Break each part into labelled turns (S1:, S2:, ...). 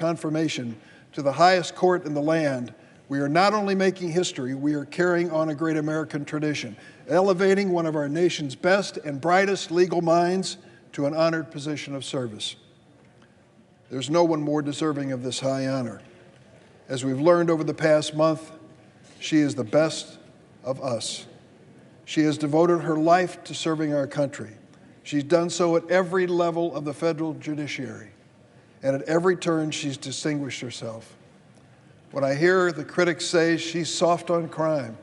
S1: confirmation to the highest court in the land, we are not only making history, we are carrying on a great American tradition, elevating one of our nation's best and brightest legal minds to an honored position of service. There's no one more deserving of this high honor. As we've learned over the past month, she is the best of us. She has devoted her life to serving our country. She's done so at every level of the federal judiciary, and at every turn she's distinguished herself. When I hear the critics say she's soft on crime,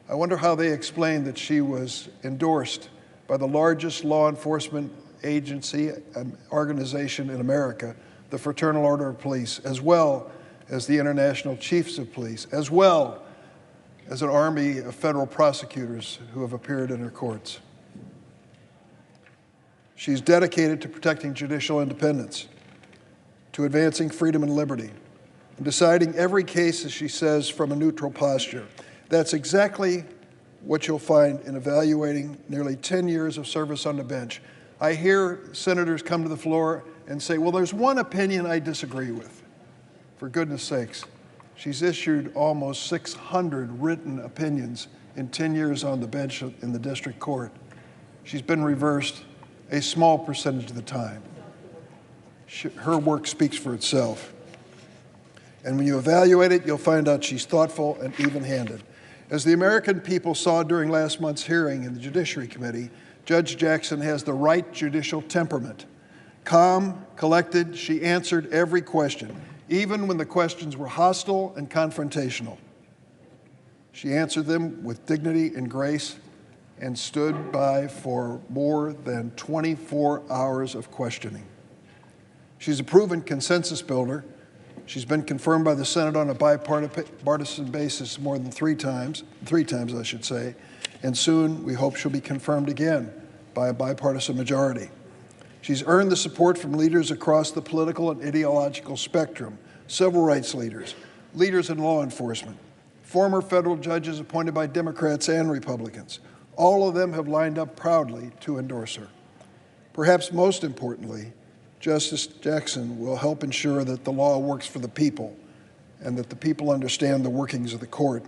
S1: I wonder how they explain that she was endorsed by the largest law enforcement agency and organization in America, the Fraternal Order of Police, as well as the International Chiefs of Police, as well as an army of federal prosecutors who have appeared in her courts. She's dedicated to protecting judicial independence, to advancing freedom and liberty, and deciding every case, as she says, from a neutral posture. That's exactly what you'll find in evaluating nearly 10 years of service on the bench. I hear senators come to the floor and say, well, there's one opinion I disagree with. For goodness sakes, she's issued almost 600 written opinions in 10 years on the bench in the district court. She's been reversed a small percentage of the time. Her work speaks for itself. And when you evaluate it, you'll find out she's thoughtful and even-handed. As the American people saw during last month's hearing in the Judiciary Committee, Judge Jackson has the right judicial temperament. Calm, collected, she answered every question, even when the questions were hostile and confrontational. She answered them with dignity and grace and stood by for more than 24 hours of questioning. She's a proven consensus builder. She's been confirmed by the Senate on a bipartisan basis more than three times, I should say, and soon we hope she'll be confirmed again by a bipartisan majority. She's earned the support from leaders across the political and ideological spectrum, civil rights leaders, leaders in law enforcement, former federal judges appointed by Democrats and Republicans. All of them have lined up proudly to endorse her. Perhaps most importantly, Justice Jackson will help ensure that the law works for the people and that the people understand the workings of the court.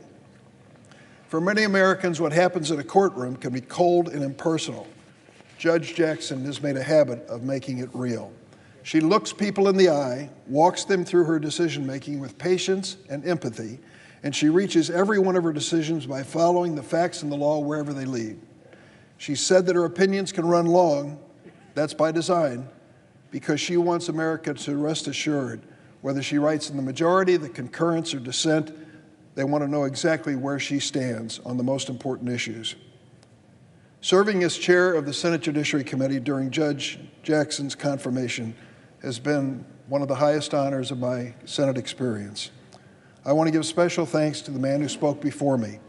S1: For many Americans, what happens in a courtroom can be cold and impersonal. Judge Jackson has made a habit of making it real. She looks people in the eye, walks them through her decision-making with patience and empathy, and she reaches every one of her decisions by following the facts and the law wherever they lead. She said that her opinions can run long. That's by design, because she wants America to rest assured, whether she writes in the majority, the concurrence, or dissent, they want to know exactly where she stands on the most important issues. Serving as chair of the Senate Judiciary Committee during Judge Jackson's confirmation has been one of the highest honors of my Senate experience. I want to give special thanks to the man who spoke before me,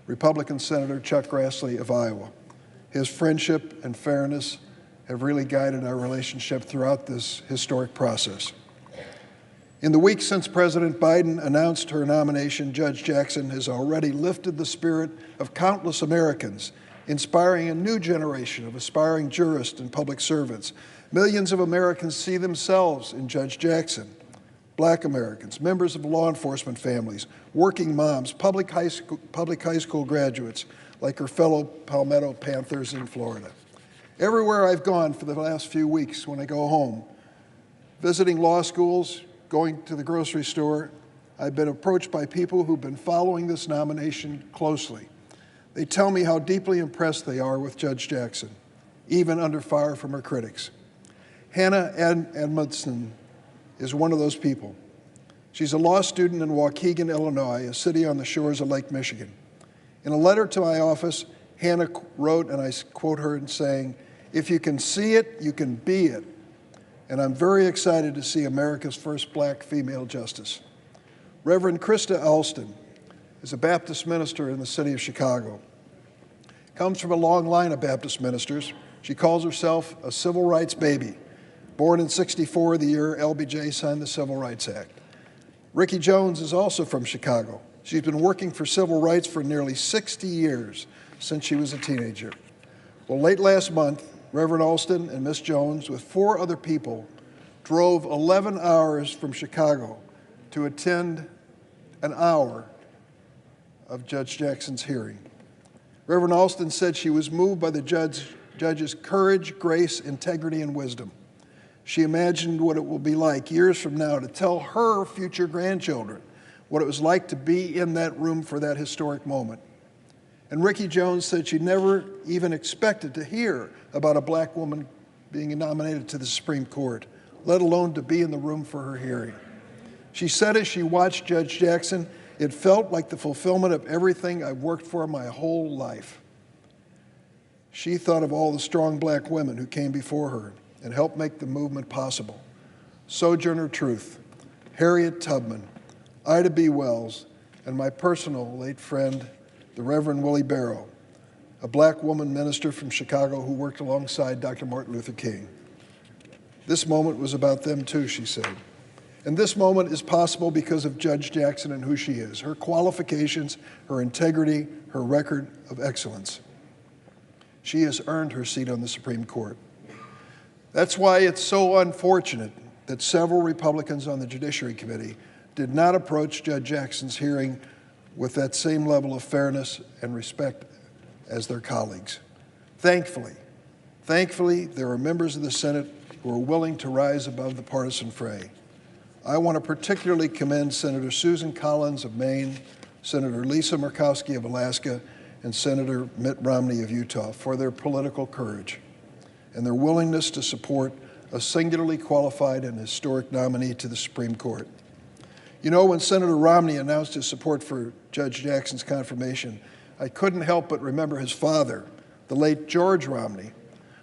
S1: Republican Senator Chuck Grassley of Iowa. His friendship and fairness have really guided our relationship throughout this historic process. In the weeks since President Biden announced her nomination, Judge Jackson has already lifted the spirit of countless Americans, inspiring a new generation of aspiring jurists and public servants. Millions of Americans see themselves in Judge Jackson. Black Americans, members of law enforcement families, working moms, public high school graduates, like her fellow Palmetto Panthers in Florida. Everywhere I've gone for the last few weeks when I go home, visiting law schools, going to the grocery store, I've been approached by people who've been following this nomination closely. They tell me how deeply impressed they are with Judge Jackson, even under fire from her critics. Hannah Edmondson is one of those people. She's a law student in Waukegan, Illinois, a city on the shores of Lake Michigan. In a letter to my office, Hannah wrote, and I quote her in saying, "If you can see it, you can be it." And I'm very excited to see America's first black female justice. Reverend Krista Alston is a Baptist minister in the city of Chicago. Comes from a long line of Baptist ministers. She calls herself a civil rights baby. Born in '64, the year LBJ signed the Civil Rights Act. Ricky Jones is also from Chicago. She's been working for civil rights for nearly 60 years, since she was a teenager. Well, late last month, Reverend Alston and Miss Jones, with 4 other people, drove 11 hours from Chicago to attend an hour of Judge Jackson's hearing. Reverend Alston said she was moved by the judge's courage, grace, integrity, and wisdom. She imagined what it will be like years from now to tell her future grandchildren what it was like to be in that room for that historic moment. And Ricky Jones said she never even expected to hear about a black woman being nominated to the Supreme Court, let alone to be in the room for her hearing. She said as she watched Judge Jackson, "It felt like the fulfillment of everything I've worked for my whole life." She thought of all the strong black women who came before her and helped make the movement possible. Sojourner Truth, Harriet Tubman, Ida B. Wells, and my personal late friend, the Reverend Willie Barrow, a black woman minister from Chicago who worked alongside Dr. Martin Luther King. This moment was about them too, she said. And this moment is possible because of Judge Jackson and who she is, her qualifications, her integrity, her record of excellence. She has earned her seat on the Supreme Court. That's why it's so unfortunate that several Republicans on the Judiciary Committee did not approach Judge Jackson's hearing with that same level of fairness and respect as their colleagues. Thankfully, there are members of the Senate who are willing to rise above the partisan fray. I want to particularly commend Senator Susan Collins of Maine, Senator Lisa Murkowski of Alaska, and Senator Mitt Romney of Utah for their political courage and their willingness to support a singularly qualified and historic nominee to the Supreme Court. You know, when Senator Romney announced his support for Judge Jackson's confirmation, I couldn't help but remember his father, the late George Romney,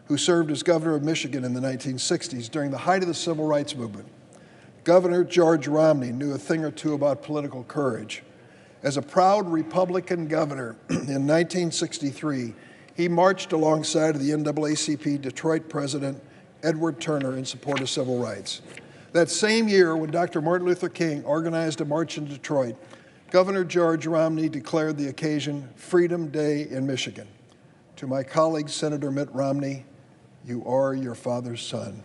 S1: who served as governor of Michigan in the 1960s during the height of the Civil Rights Movement. Governor George Romney knew a thing or two about political courage. As a proud Republican governor in 1963, he marched alongside of the NAACP Detroit president, Edward Turner, in support of civil rights. That same year, when Dr. Martin Luther King organized a march in Detroit, Governor George Romney declared the occasion Freedom Day in Michigan. To my colleague, Senator Mitt Romney, you are your father's son.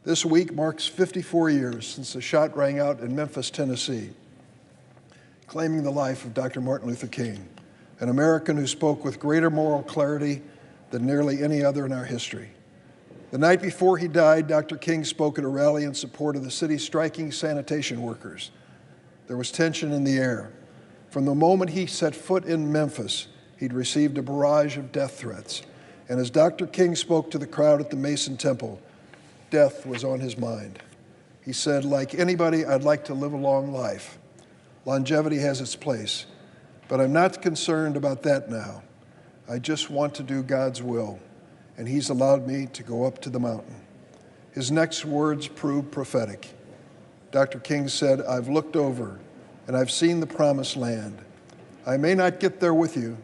S1: This week marks 54 years since the shot rang out in Memphis, Tennessee, claiming the life of Dr. Martin Luther King, an American who spoke with greater moral clarity than nearly any other in our history. The night before he died, Dr. King spoke at a rally in support of the city's striking sanitation workers. There was tension in the air. From the moment he set foot in Memphis, he'd received a barrage of death threats. And as Dr. King spoke to the crowd at the Mason Temple, death was on his mind. He said, "Like anybody, I'd like to live a long life. Longevity has its place, but I'm not concerned about that now. I just want to do God's will, and he's allowed me to go up to the mountain." His next words proved prophetic. Dr. King said, "I've looked over, and I've seen the promised land. I may not get there with you,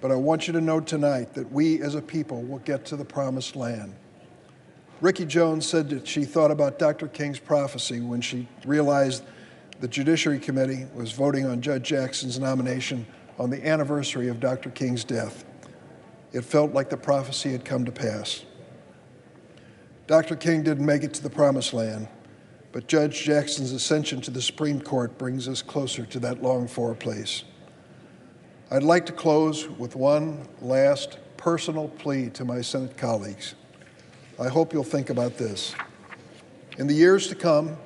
S1: but I want you to know tonight that we as a people will get to the promised land." Ricky Jones said that she thought about Dr. King's prophecy when she realized the Judiciary Committee was voting on Judge Jackson's nomination on the anniversary of Dr. King's death. It felt like the prophecy had come to pass. Dr. King didn't make it to the promised land, but Judge Jackson's ascension to the Supreme Court brings us closer to that longed-for place. I'd like to close with one last personal plea to my Senate colleagues. I hope you'll think about this. In the years to come,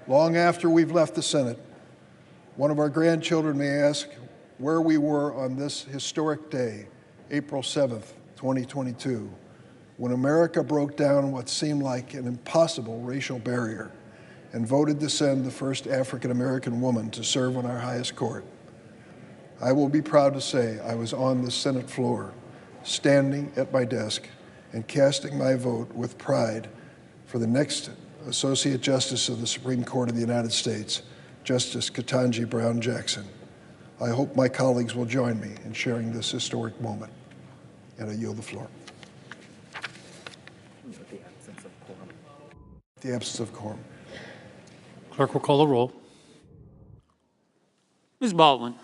S1: long after we've left the Senate, one of our grandchildren may ask where we were on this historic day, April 7th, 2022, when America broke down what seemed like an impossible racial barrier and voted to send the first African-American woman to serve on our highest court. I will be proud to say I was on the Senate floor, standing at my desk and casting my vote with pride for the next Associate Justice of the Supreme Court of the United States, Justice Ketanji Brown Jackson. I hope my colleagues will join me in sharing this historic moment. And I yield the floor. The absence of quorum.
S2: Clerk will call the roll.
S3: Ms. Baldwin.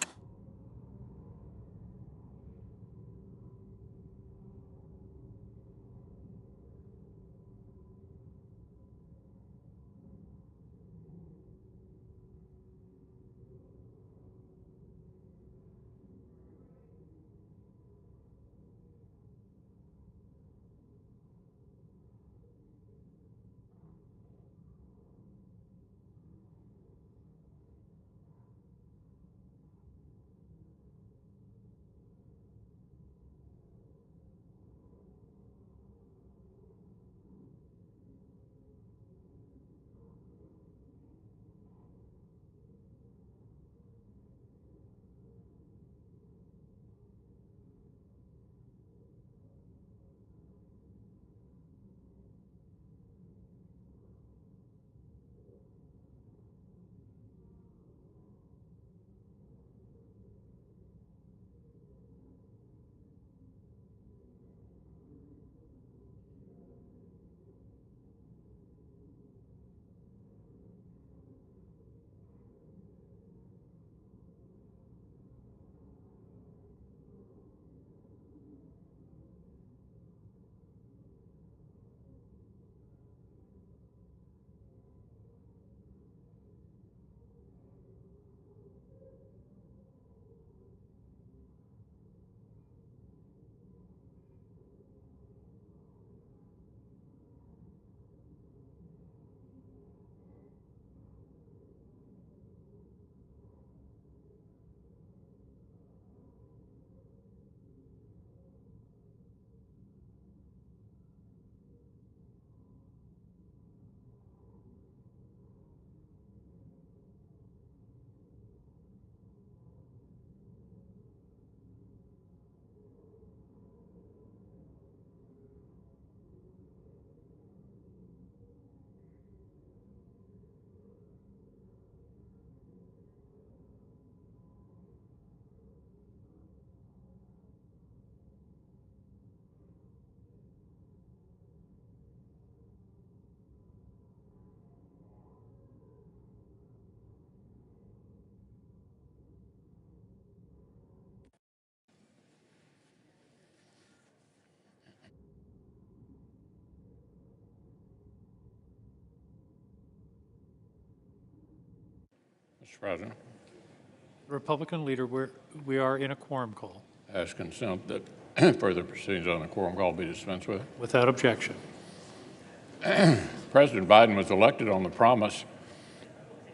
S3: Mr. President,
S2: Republican leader, we are in a quorum call.
S3: ask consent that further proceedings on the quorum call be dispensed with.
S2: Without objection.
S3: President Biden was elected on the promise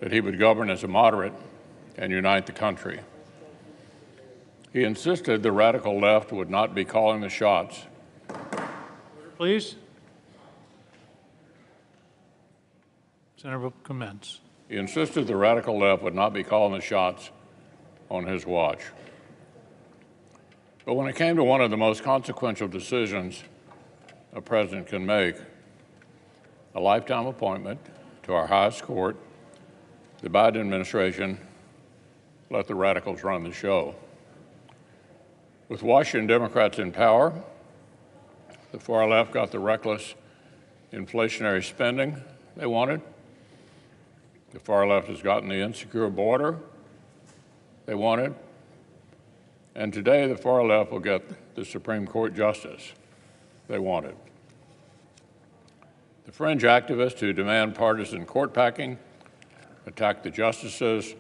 S3: that he would govern as a moderate and unite the country. He insisted the radical left would not be calling the shots.
S2: Please. Senator will commence.
S3: He insisted the radical left would not be calling the shots on his watch. But when it came to one of the most consequential decisions a president can make, a lifetime appointment to our highest court, the Biden administration let the radicals run the show. With Washington Democrats in power, the far left got the reckless inflationary spending they wanted. The far left has gotten the insecure border they wanted. And today, the far left will get the Supreme Court justice they wanted. The fringe activists who demand partisan court packing, attack the justices,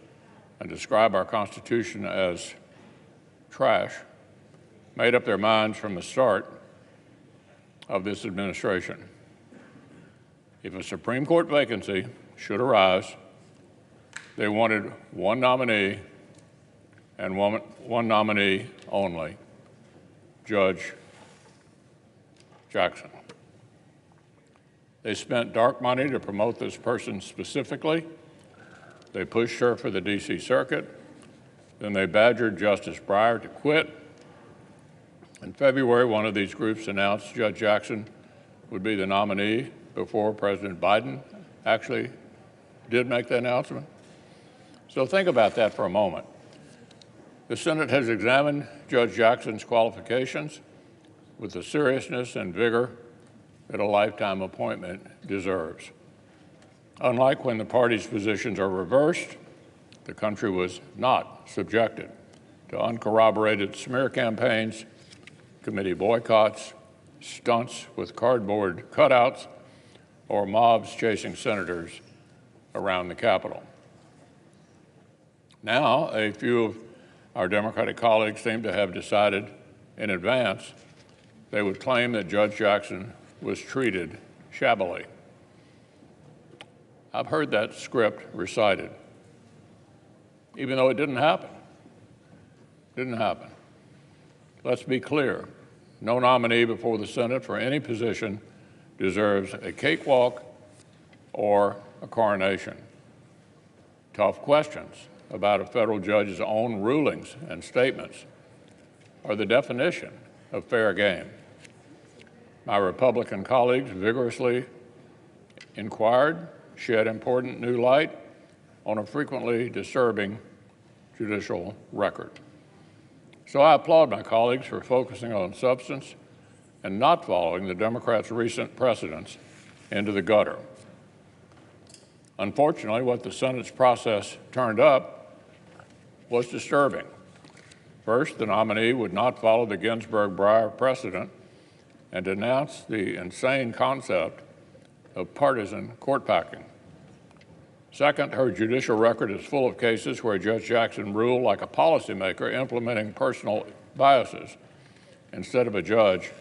S3: and describe our Constitution as trash made up their minds from the start of this administration. If a Supreme Court vacancy should arise, they wanted one nominee and one nominee only, Judge Jackson. They spent dark money to promote this person specifically. They pushed her for the D.C. Circuit. Then they badgered Justice Breyer to quit. In February, one of these groups announced Judge Jackson would be the nominee before President Biden actually did make the announcement. So think about that for a moment. The Senate has examined Judge Jackson's qualifications with the seriousness and vigor that a lifetime appointment deserves. Unlike when the parties' positions are reversed, the country was not subjected to uncorroborated smear campaigns, committee boycotts, stunts with cardboard cutouts, or mobs chasing senators around the Capitol. Now, a few of our Democratic colleagues seem to have decided in advance they would claim that Judge Jackson was treated shabbily. I've heard that script recited, even though it didn't happen. Didn't happen. Let's be clear. No nominee before the Senate for any position deserves a cakewalk or a coronation. Tough questions about a federal judge's own rulings and statements are the definition of fair game. My Republican colleagues vigorously inquired, shed important new light on a frequently disturbing judicial record. So I applaud my colleagues for focusing on substance and not following the Democrats' recent precedents into the gutter. Unfortunately, what the Senate's process turned up was disturbing. First, the nominee would not follow the Ginsburg-Breyer precedent and denounced the insane concept of partisan court packing. Second, her judicial record is full of cases where Judge Jackson ruled like a policymaker implementing personal biases instead of a judge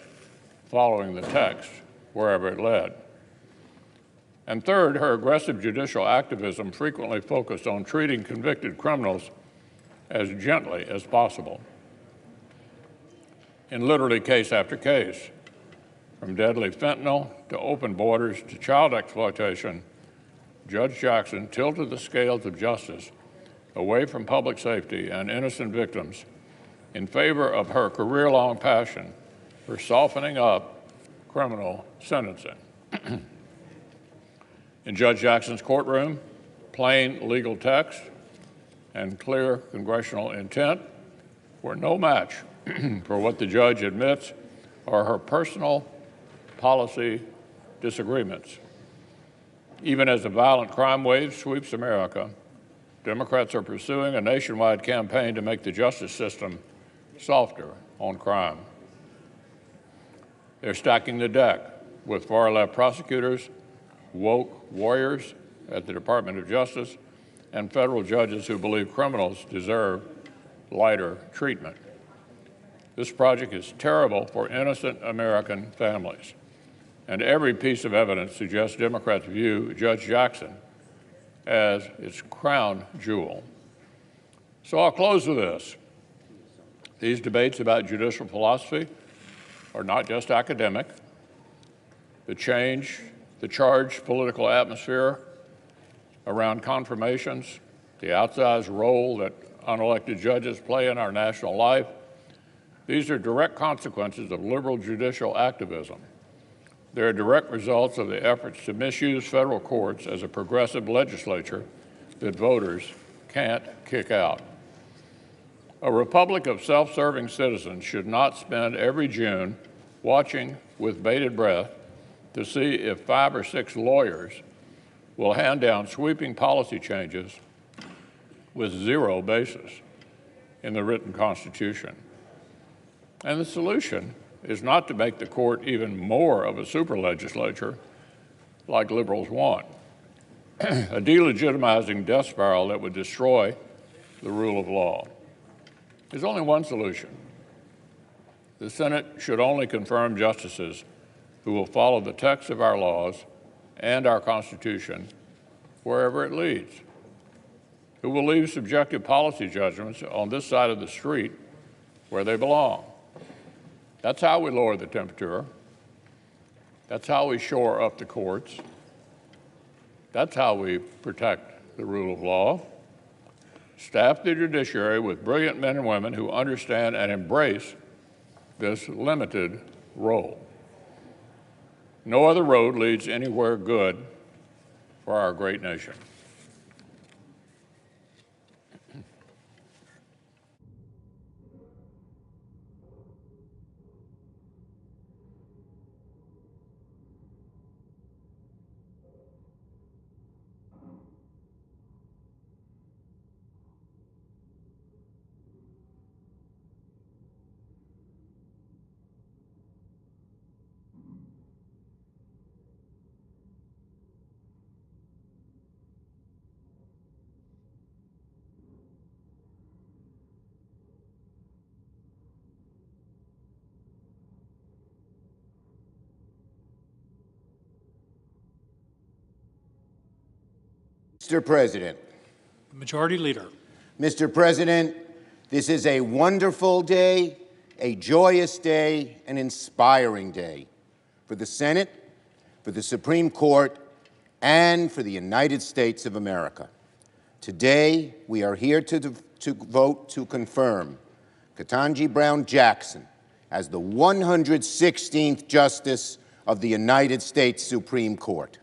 S3: following the text wherever it led. And third, her aggressive judicial activism frequently focused on treating convicted criminals as gently as possible. In literally case after case, from deadly fentanyl to open borders to child exploitation, Judge Jackson tilted the scales of justice away from public safety and innocent victims in favor of her career-long passion for softening up criminal sentencing. In Judge Jackson's courtroom, plain legal text and clear congressional intent were no match for what the judge admits are her personal policy disagreements. Even as the violent crime wave sweeps America, Democrats are pursuing a nationwide campaign to make the justice system softer on crime. They're stacking the deck with far-left prosecutors, woke warriors at the Department of Justice, and federal judges who believe criminals deserve lighter treatment. This project is terrible for innocent American families, and every piece of evidence suggests Democrats view Judge Jackson as its crown jewel. So I'll close with this. These debates about judicial philosophy are not just academic. The charged political atmosphere around confirmations, the outsized role that unelected judges play in our national life, these are direct consequences of liberal judicial activism. They're direct results of the efforts to misuse federal courts as a progressive legislature that voters can't kick out. A republic of self-serving citizens should not spend every June watching with bated breath to see if 5 or 6 lawyers will hand down sweeping policy changes with zero basis in the written Constitution. And the solution is not to make the court even more of a super legislature like liberals want, a delegitimizing death spiral that would destroy the rule of law. There's only one solution. The Senate should only confirm justices who will follow the text of our laws and our Constitution wherever it leads, who will leave subjective policy judgments on this side of the street where they belong. That's how we lower the temperature. That's how we shore up the courts. That's how we protect the rule of law. Staff the judiciary with brilliant men and women who understand and embrace this limited role. No other road leads anywhere good for our great nation.
S4: Mr. President.
S2: Majority Leader.
S4: Mr. President, this is a wonderful day, a joyous day, an inspiring day for the Senate, for the Supreme Court, and for the United States of America. Today, we are here to vote to confirm Ketanji Brown Jackson as the 116th Justice of the United States Supreme Court.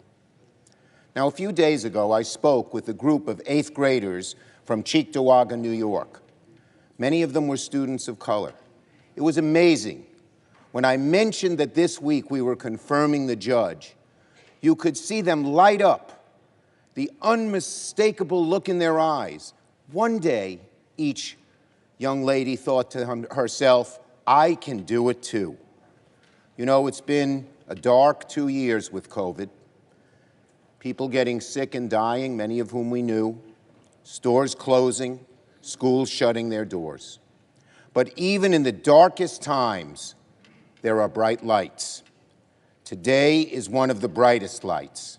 S4: Now, a few days ago, I spoke with a group of 8th graders from Cheektowaga, New York. Many of them were students of color. It was amazing. When I mentioned that this week we were confirming the judge, you could see them light up, the unmistakable look in their eyes. One day, each young lady thought to herself, I can do it too. You know, it's been a dark 2 years with COVID. People getting sick and dying, many of whom we knew, stores closing, schools shutting their doors. But even in the darkest times, there are bright lights. Today is one of the brightest lights,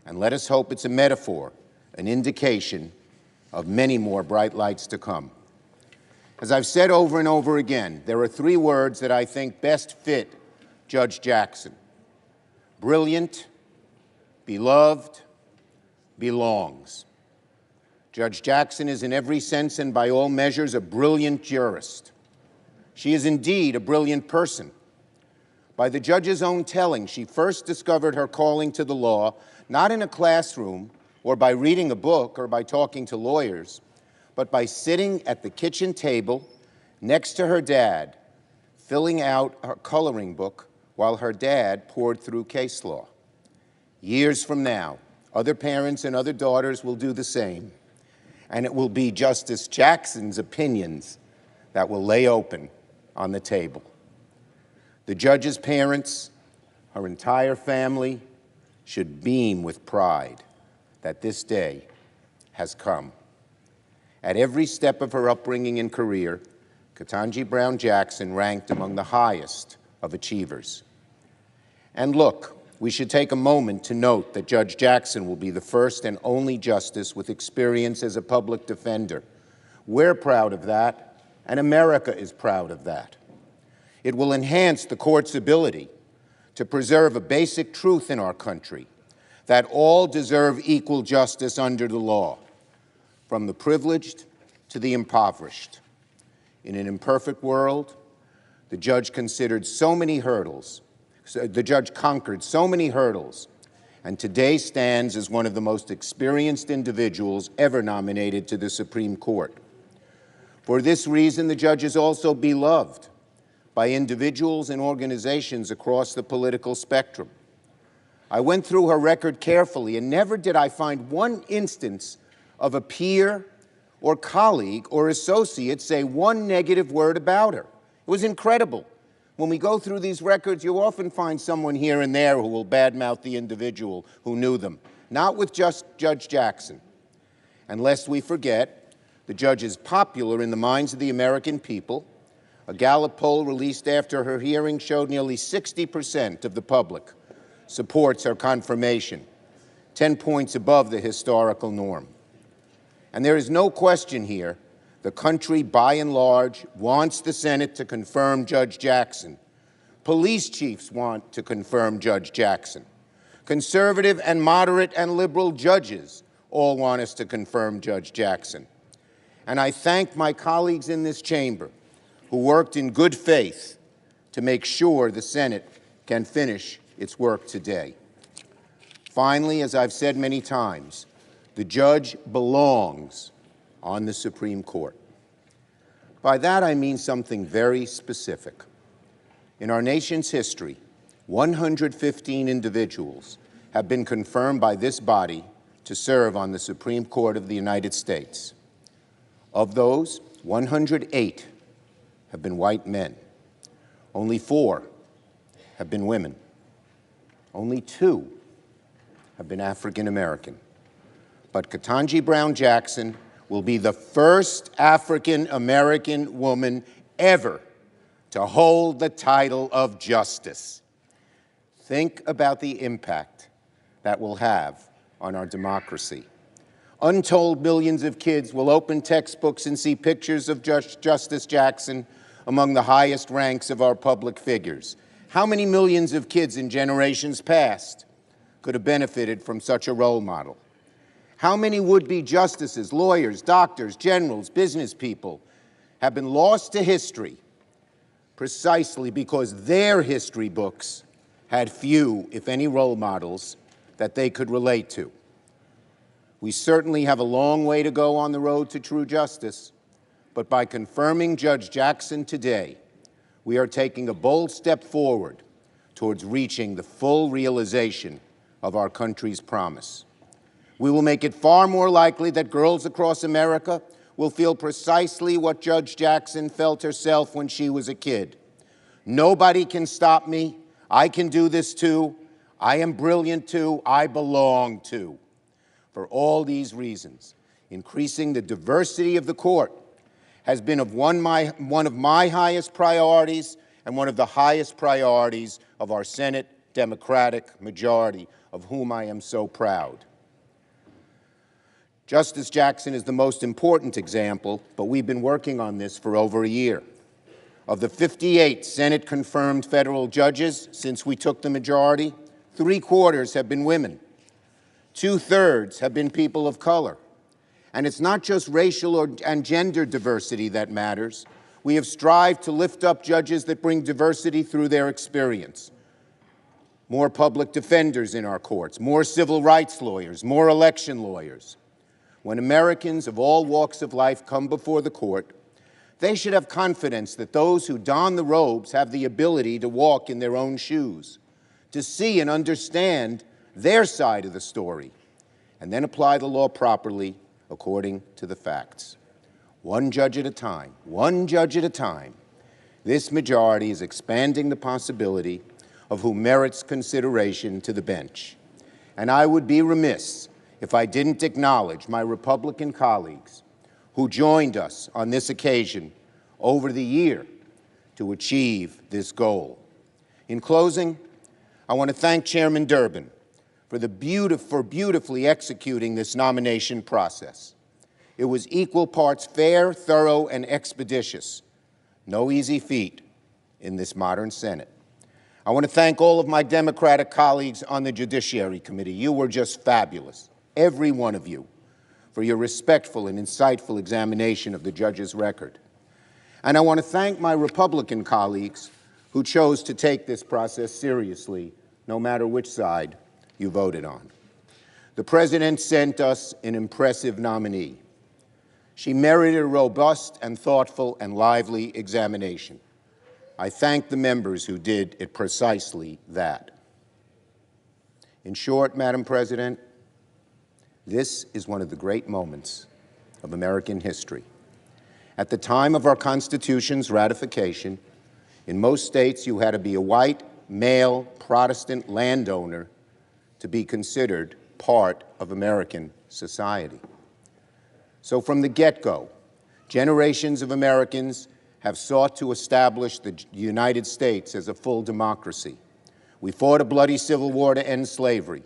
S4: and let us hope it's a metaphor, an indication of many more bright lights to come. As I've said over and over again, there are 3 words that I think best fit Judge Jackson: brilliant, beloved, belongs. Judge Jackson is in every sense and by all measures a brilliant jurist. She is indeed a brilliant person. By the judge's own telling, she first discovered her calling to the law not in a classroom or by reading a book or by talking to lawyers, but by sitting at the kitchen table next to her dad, filling out her coloring book while her dad poured through case law. Years from now, other parents and other daughters will do the same, and it will be Justice Jackson's opinions that will lay open on the table. The judge's parents, her entire family, should beam with pride that this day has come. At every step of her upbringing and career, Ketanji Brown Jackson ranked among the highest of achievers. And look, we should take a moment to note that Judge Jackson will be the first and only justice with experience as a public defender. We're proud of that, and America is proud of that. It will enhance the court's ability to preserve a basic truth in our country, that all deserve equal justice under the law, from the privileged to the impoverished. In an imperfect world, the judge conquered so many hurdles, and today stands as one of the most experienced individuals ever nominated to the Supreme Court. For this reason, the judge is also beloved by individuals and organizations across the political spectrum. I went through her record carefully, and never did I find one instance of a peer or colleague or associate say one negative word about her. It was incredible. When we go through these records, you often find someone here and there who will badmouth the individual who knew them. Not with just Judge Jackson. And lest we forget, the judge is popular in the minds of the American people. A Gallup poll released after her hearing showed nearly 60% of the public supports her confirmation, 10 points above the historical norm. And there is no question here, the country, by and large, wants the Senate to confirm Judge Jackson. Police chiefs want to confirm Judge Jackson. Conservative and moderate and liberal judges all want us to confirm Judge Jackson. And I thank my colleagues in this chamber who worked in good faith to make sure the Senate can finish its work today. Finally, as I've said many times, the judge belongs on the Supreme Court. By that, I mean something very specific. In our nation's history, 115 individuals have been confirmed by this body to serve on the Supreme Court of the United States. Of those, 108 have been white men. Only 4 have been women. Only 2 have been African American. But Ketanji Brown Jackson will be the first African American woman ever to hold the title of justice. Think about the impact that will have on our democracy. Untold millions of kids will open textbooks and see pictures of Justice Jackson among the highest ranks of our public figures. How many millions of kids in generations past could have benefited from such a role model? How many would-be justices, lawyers, doctors, generals, business people have been lost to history precisely because their history books had few, if any, role models that they could relate to? We certainly have a long way to go on the road to true justice, but by confirming Judge Jackson today, we are taking a bold step forward towards reaching the full realization of our country's promise. We will make it far more likely that girls across America will feel precisely what Judge Jackson felt herself when she was a kid. Nobody can stop me. I can do this too. I am brilliant too. I belong too. For all these reasons, increasing the diversity of the court has been one of my highest priorities and one of the highest priorities of our Senate Democratic majority, of whom I am so proud. Justice Jackson is the most important example, but we've been working on this for over a year. Of the 58 Senate-confirmed federal judges since we took the majority, 3/4 have been women. 2/3 have been people of color. And it's not just racial and gender diversity that matters. We have strived to lift up judges that bring diversity through their experience. More public defenders in our courts, more civil rights lawyers, more election lawyers. When Americans of all walks of life come before the court, they should have confidence that those who don the robes have the ability to walk in their own shoes, to see and understand their side of the story, and then apply the law properly according to the facts. One judge at a time, one judge at a time, this majority is expanding the possibility of who merits consideration to the bench. And I would be remiss if I didn't acknowledge my Republican colleagues who joined us on this occasion over the year to achieve this goal. In closing, I want to thank Chairman Durbin for beautifully executing this nomination process. It was equal parts fair, thorough, and expeditious. No easy feat in this modern Senate. I want to thank all of my Democratic colleagues on the Judiciary Committee. You were just fabulous, every one of you, for your respectful and insightful examination of the judge's record. And I want to thank my Republican colleagues who chose to take this process seriously, no matter which side you voted on. The President sent us an impressive nominee. She merited a robust and thoughtful and lively examination. I thank the members who did it precisely that. In short, Madam President, this is one of the great moments of American history. At the time of our Constitution's ratification, in most states you had to be a white, male, Protestant landowner to be considered part of American society. So from the get-go, generations of Americans have sought to establish the United States as a full democracy. We fought a bloody civil war to end slavery.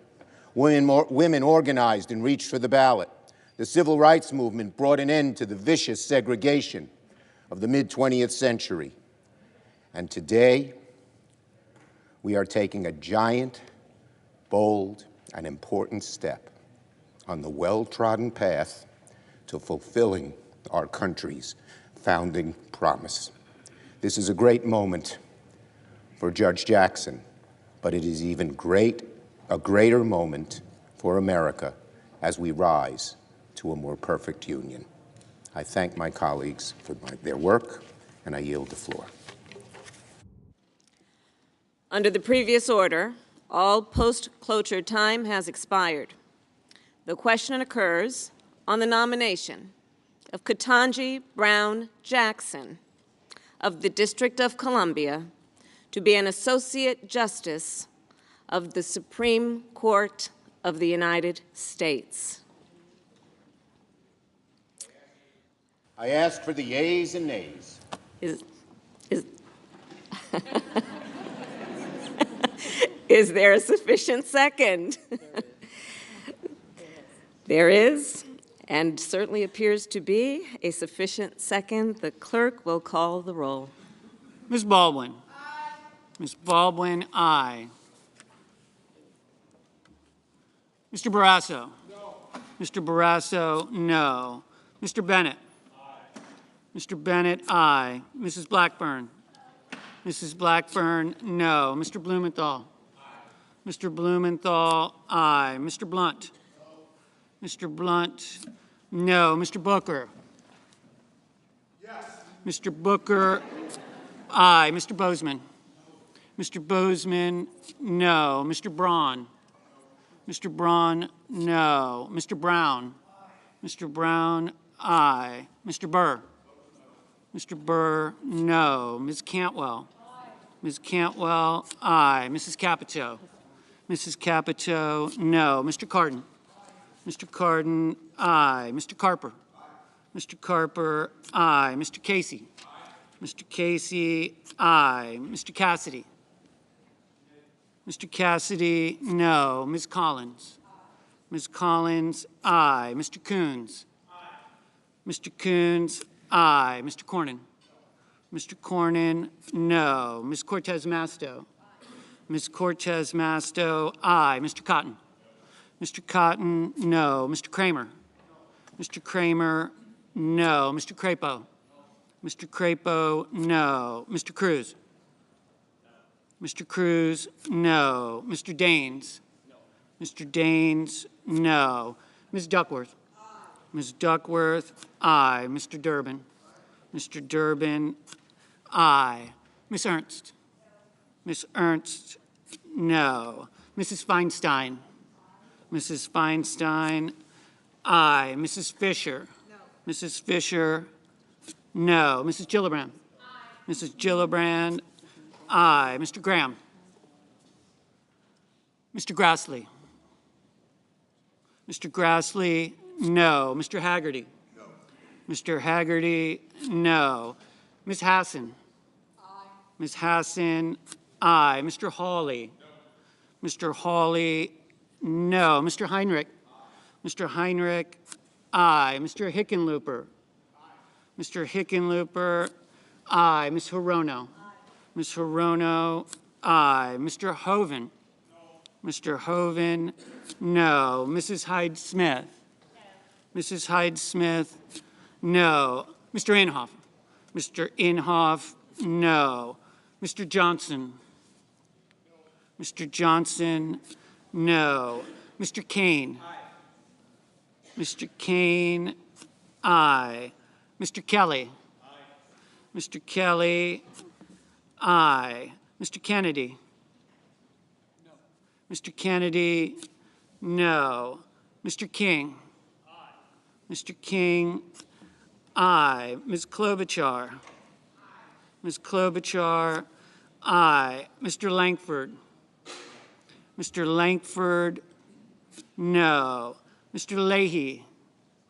S4: Women organized and reached for the ballot. The civil rights movement brought an end to the vicious segregation of the mid-20th century. And today, we are taking a giant, bold, and important step on the well-trodden path to fulfilling our country's founding promise. This is a great moment for Judge Jackson, but it is even a greater moment for America as we rise to a more perfect union. I thank my colleagues for their work, and I yield the floor.
S5: Under the previous order, all post-cloture time has expired. The question occurs on the nomination of Ketanji Brown Jackson of the District of Columbia to be an Associate Justice of the Supreme Court of the United States.
S4: I ask for the yeas and nays.
S5: Is there a sufficient second? There is, and certainly appears to be, a sufficient second. The clerk will call the roll.
S6: Ms. Baldwin. Aye. Ms. Baldwin, aye. Mr. Barrasso. No. Mr. Barrasso, no. Mr. Bennett. Aye. Mr. Bennett, aye. Mrs. Blackburn. Mrs. Blackburn, no. Mr. Blumenthal. Aye. Mr. Blumenthal, aye. Mr. Blunt. No. Mr. Blunt, no. Mr. Booker. Yes. Mr. Booker, aye. Mr. Bozeman. No. Mr. Bozeman, no. Mr. Braun. Mr. Braun, no. Mr. Brown. Aye. Mr. Brown, aye. Mr. Burr. Mr. Burr, no. Ms. Cantwell. Aye. Ms. Cantwell, aye. Mrs. Capito. Mrs. Capito, no. Mr. Cardin. Aye. Mr. Cardin, aye. Mr. Carper. Aye. Mr. Carper, aye. Mr. Casey. Aye. Mr. Casey, aye. Mr. Cassidy. Mr. Cassidy, no. Ms. Collins. Aye. Ms. Collins, aye. Mr. Coons. Aye. Mr. Coons, aye. Mr. Cornyn. Mr. Cornyn, no. Ms. Cortez Masto. Aye. Ms. Cortez Masto, aye. Mr. Cotton. Mr. Cotton, no. Mr. Kramer. Mr. Kramer, no. Mr. Crapo. Mr. Crapo, no. Mr. Cruz. Mr. Cruz, no. Mr. Daines. No. Mr. Daines, no. Ms. Duckworth. Aye. Ms. Duckworth, aye. Mr. Durbin. Aye. Mr. Durbin, aye. Ms. Ernst. Ms. Ernst, no. Mrs. Feinstein. Mrs. Feinstein, aye. Mrs. Fisher. No. Mrs. Fisher, no. Mrs. Gillibrand. Aye. Mrs. Gillibrand, aye. Mr. Graham. Mr. Grassley. Mr. Grassley, no. Mr. Haggerty? No. Mr. Haggerty, no. Ms. Hassan? Aye. Ms. Hassan, aye. Mr. Hawley? No. Mr. Hawley, no. Mr. Heinrich? Aye. Mr. Heinrich, aye. Mr. Hickenlooper? Aye. Mr. Hickenlooper, aye. Ms. Hirono? Aye. Ms. Hirono, aye. Mr. Hoven? No. Mr. Hoven, no. Mrs. Hyde-Smith? No. Mrs. Hyde-Smith, no. Mr. Inhofe? Mr. Inhofe, no. Mr. Johnson? No. Mr. Johnson, no. Mr. Kane? Aye. Mr. Kane, aye. Mr. Kelly? Aye. Mr. Kelly, aye. Mr. Kennedy? No. Mr. Kennedy, no. Mr. King? Aye. Mr. King, aye. Ms. Klobuchar? Aye. Ms. Klobuchar, aye. Mr. Langford? Mr. Langford, no. Mr. Leahy?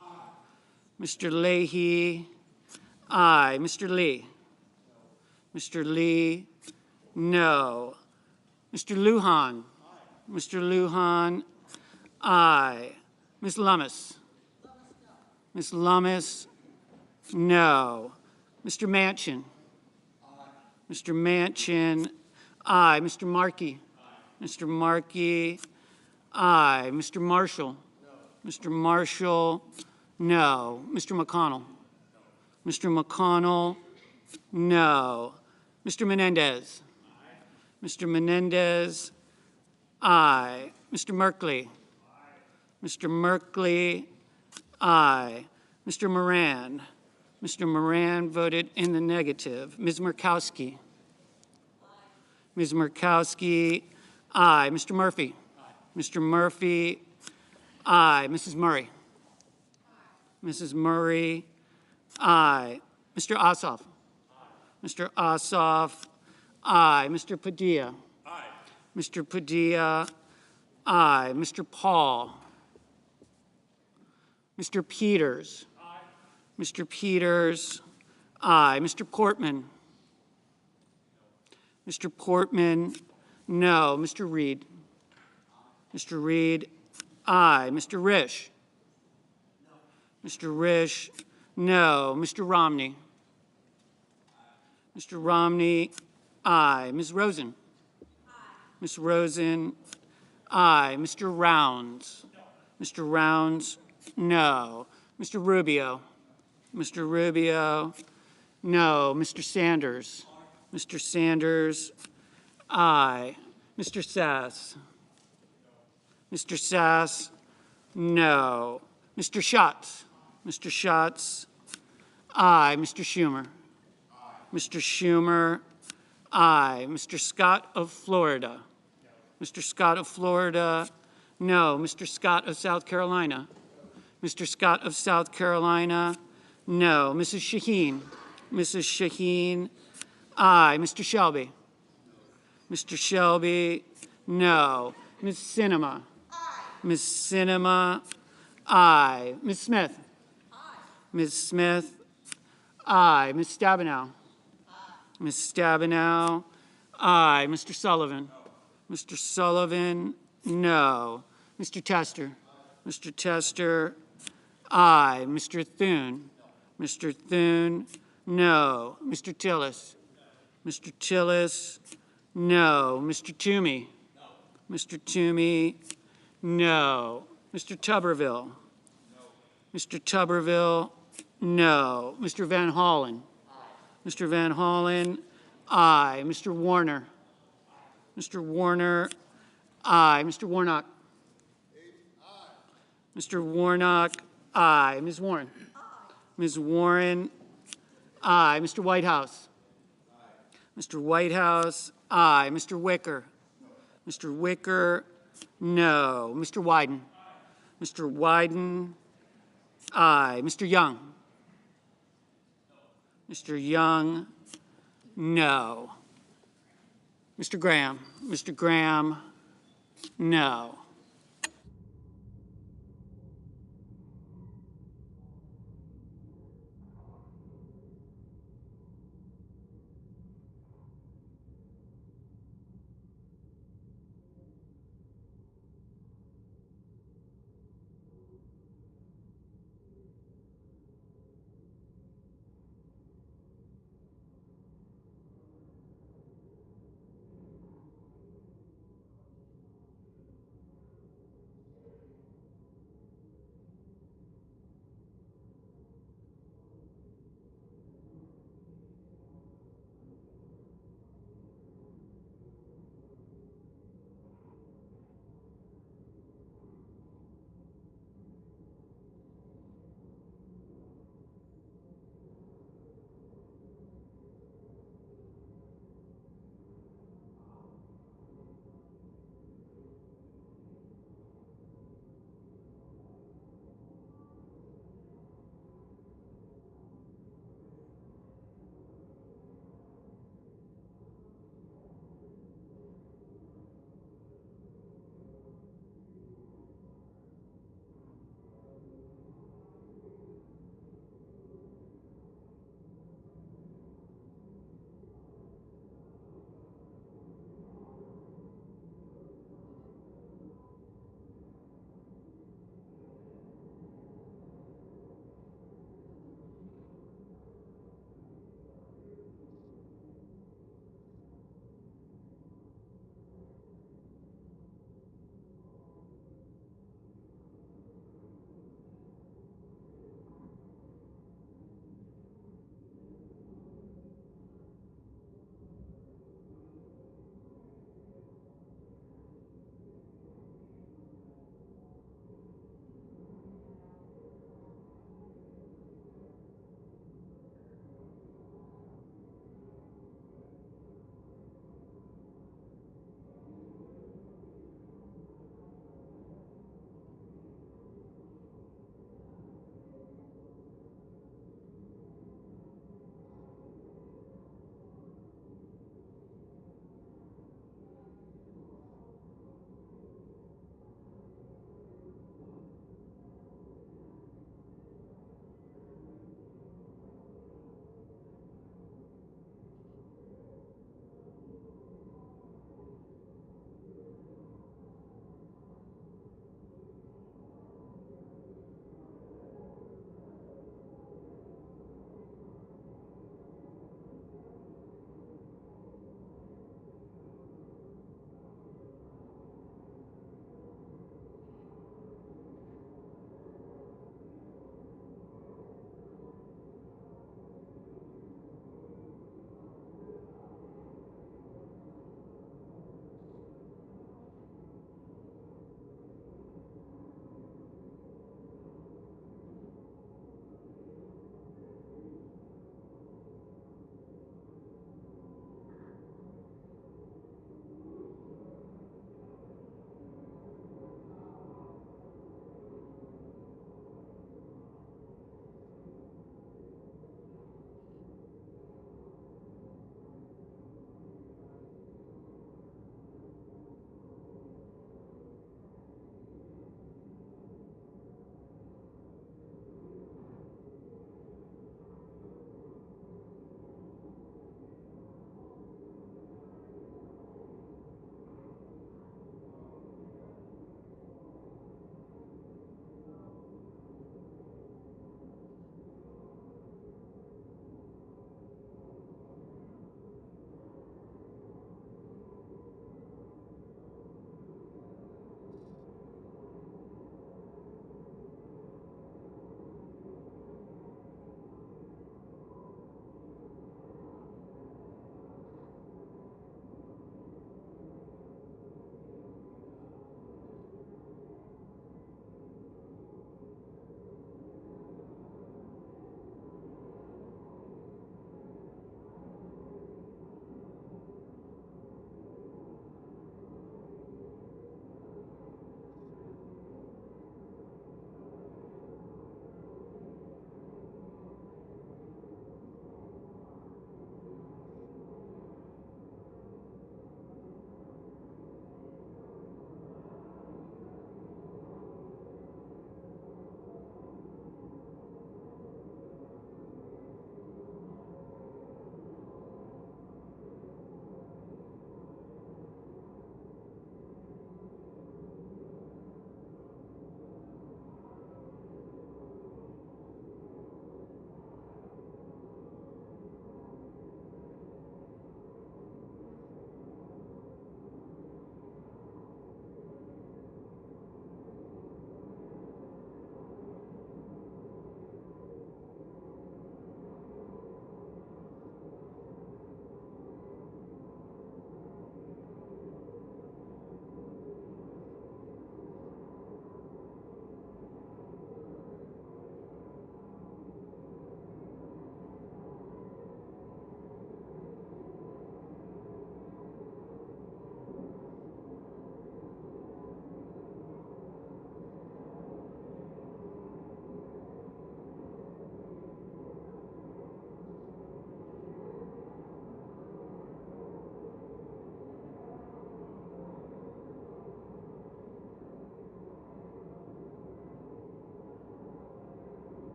S6: Aye. Mr. Leahy, aye. Mr. Lee? No. Mr. Lee, no. Mr. Lujan? Aye. Mr. Lujan, aye. Ms. Lummis? Ms. Lummis, no. Mr. Manchin? Aye. Mr. Manchin, aye. Mr. Markey? Aye. Mr. Markey, aye. Mr. Marshall? No. Mr. Marshall, no. Mr. McConnell? No. Mr. McConnell, no. Mr. Menendez? Aye. Mr. Menendez, aye. Mr. Merkley? Aye. Mr. Merkley, aye. Mr. Moran? Mr. Moran voted in the negative. Ms. Murkowski? Aye. Ms. Murkowski, aye. Mr. Murphy? Aye. Mr. Murphy, aye. Mrs. Murray? Aye. Mrs. Murray, aye. Mr. Ossoff? Aye. Mr. Ossoff, aye. Mr. Padilla? Aye. Mr. Padilla, aye. Mr. Paul? Mr. Peters? Aye. Mr. Peters, aye. Mr. Portman? No. Mr. Portman, no. Mr. Reed? Aye. Mr. Reed, aye. Mr. Risch? No. Mr. Risch, no. Mr. Romney? Aye. Mr. Romney, aye. Ms. Rosen? Aye. Ms. Rosen, aye. Mr. Rounds? No. Mr. Rounds, no. Mr. Rubio? Mr. Rubio, no. Mr. Sanders? Aye. Mr. Sanders, aye. Mr. Sass? No. Mr. Sass, no. Mr. Schatz? Mr. Schatz, aye. Mr. Schumer? Aye. Mr. Schumer, aye. Mr. Scott of Florida? No. Mr. Scott of Florida, no. Mr. Scott of South Carolina? Mr. Scott of South Carolina, no. Mrs. Shaheen? Mrs. Shaheen, aye. Mr. Shelby? Mr. Shelby, no. Ms. Sinema? Aye. Ms. Sinema, aye. Ms. Smith? Aye. Ms. Smith, aye. Ms. Stabenow? Aye. Ms. Stabenow, aye. Mr. Sullivan? No. Mr. Sullivan, no. Mr. Tester? Aye. Mr. Tester, aye. Mr. Thune? No. Mr. Thune, no. Mr. Tillis? No. Mr. Tillis, no. Mr. Toomey? No. Mr. Toomey, no. Mr. Tuberville? No. Mr. Tuberville, no. Mr. Van Hollen? Aye. Mr. Van Hollen, aye. Mr. Warner? Aye. Mr. Warner, aye. Mr. Warnock? Aye. Mr. Warnock, aye. Ms. Warren? Aye. Ms. Warren, aye. Mr. Whitehouse? Aye. Mr. Whitehouse, aye. Mr. Wicker? No. Mr. Wicker, no. Mr. Wyden? Aye. Mr. Wyden, aye. Mr. Young? No. Mr. Young, no. Mr. Graham? Mr. Graham, no.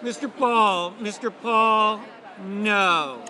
S6: Mr. Paul, no.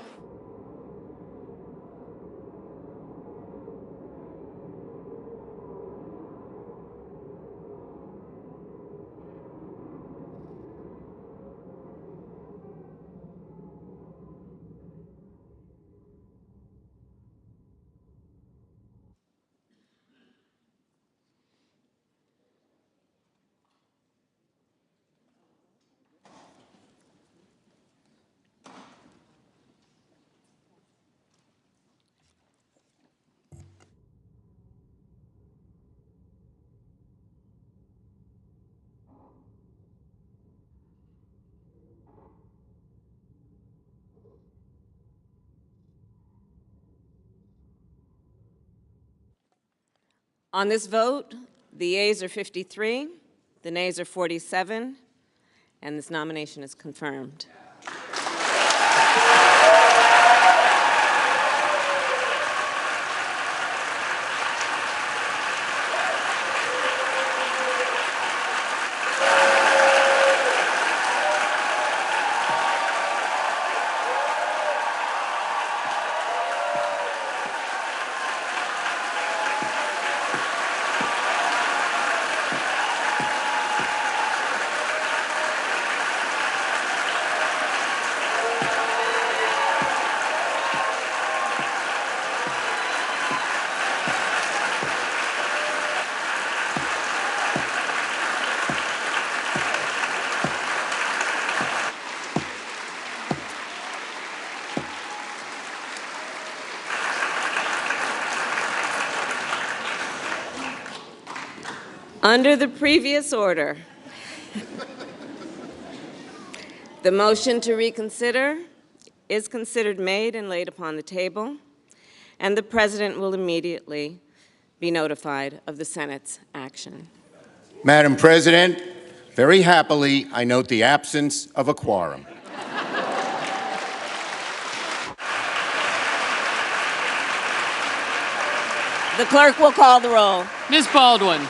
S5: On this vote, the yeas are 53, the nays are 47, and this nomination is confirmed. Under the previous order, the motion to reconsider is considered made and laid upon the table, and the President will immediately be notified of the Senate's action.
S4: Madam President, very happily, I note the absence of a quorum.
S5: The clerk will call the roll.
S6: Ms. Baldwin.